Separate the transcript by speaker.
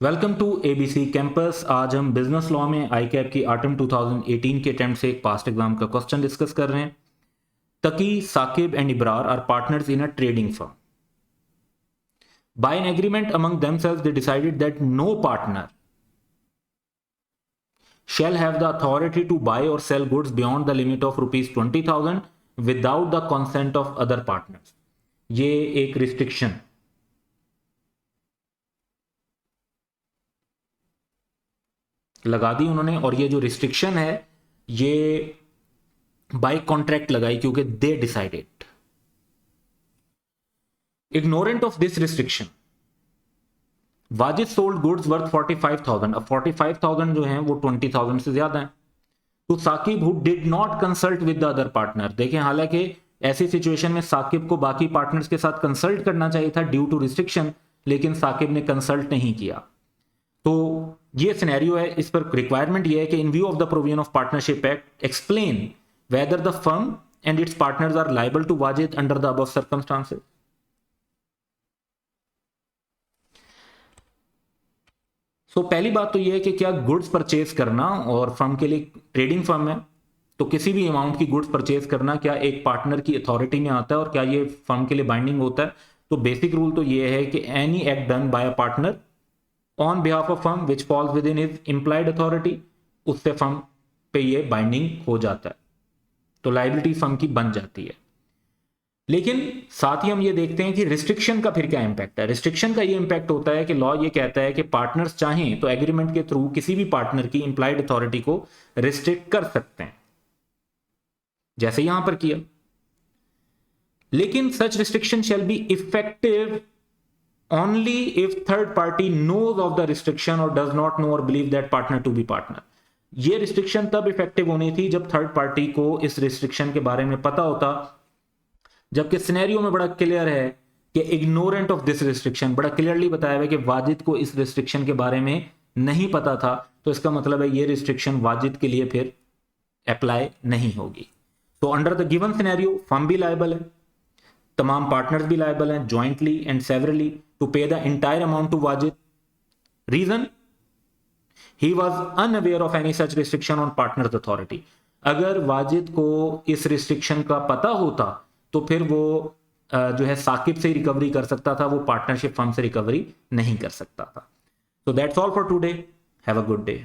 Speaker 1: Welcome to ABC campus. आज हम business law में आई कैप की ऑटम 2018 के अटेम्प्ट से एक पास्ट एग्जाम का क्वेश्चन डिस्कस कर रहे हैं। Taqi, Saqib and Ibrar are partners in a trading firm. By an agreement among themselves, they decided that no partner shall have the authority to buy or sell goods beyond the limit of rupees 20,000 without the consent of other partners. ये एक restriction लगा दी उन्होंने, और ये जो restriction है ये bye contract लगाई क्योंकि they decided. Ignorant of this restriction, Wajid sold goods worth 45,000. अब 45,000 जो है वो 20,000 से ज्यादा है. तो Saqib who did not consult with the other partner, देखें हालांकि ऐसी सिचुएशन में साकिब को बाकी पार्टनर्स के साथ कंसल्ट करना चाहिए था ड्यू टू रिस्ट्रिक्शन, लेकिन साकिब ने कंसल्ट नहीं किया. तो ये सिनेरियो है. इस पर रिक्वायरमेंट ये है कि in view of the provision of partnership act explain whether the firm and its partners are liable to Wajid under the above circumstances. So पहली बात तो यह है कि क्या गुड्स परचेज करना, और फर्म के लिए ट्रेडिंग फर्म है तो किसी भी अमाउंट की गुड्स परचेज करना क्या एक पार्टनर की अथॉरिटी में आता है और क्या ये फर्म के लिए बाइंडिंग होता है. तो बेसिक रूल तो ये है कि any act done by a partner on behalf of firm which falls with in his implied authority, उससे फर्म पे ये बाइंडिंग हो जाता है, तो लायबिलिटी फर्म की बन जाती है. लेकिन साथ ही हम ये देखते हैं कि रिस्ट्रिक्शन का फिर क्या इंपैक्ट है. रिस्ट्रिक्शन का ये इंपैक्ट होता है कि लॉ ये कहता है कि पार्टनर्स चाहें तो एग्रीमेंट के थ्रू किसी भी पार्टनर की इंप्लाइड अथॉरिटी को रिस्ट्रिक्ट कर सकते हैं, जैसे यहां पर किया. लेकिन such restriction shall be effective only if third party knows of the restriction or does not know or believe that partner to be partner. ये रिस्ट्रिक्शन तब इफेक्टिव होनी थी जब थर्ड पार्टी को इस रिस्ट्रिक्शन के बारे में पता होता, जबकि सिनेरियो में बड़ा क्लियर है कि इग्नोरेंट ऑफ दिस रिस्ट्रिक्शन, बड़ा क्लियरली बताया हुआ है कि वाजिद को इस रिस्ट्रिक्शन के बारे में नहीं पता था. तो इसका मतलब है ये रिस्ट्रिक्शन वाजिद के लिए फिर अप्लाई नहीं होगी. तो under the given scenario firm भी लायबल है, तमाम पार्टनर्स भी लायबल हैं jointly and severally to pay the entire amount to Wajid. Reason, he was unaware of any such restriction on partners authority. अगर वाजिद को इस रिस्ट्रिक्शन का पता होता तो फिर वो जो है साकिब से रिकवरी कर सकता था, वो पार्टनरशिप फर्म से रिकवरी नहीं कर सकता था. So that's all for today. Have a good day.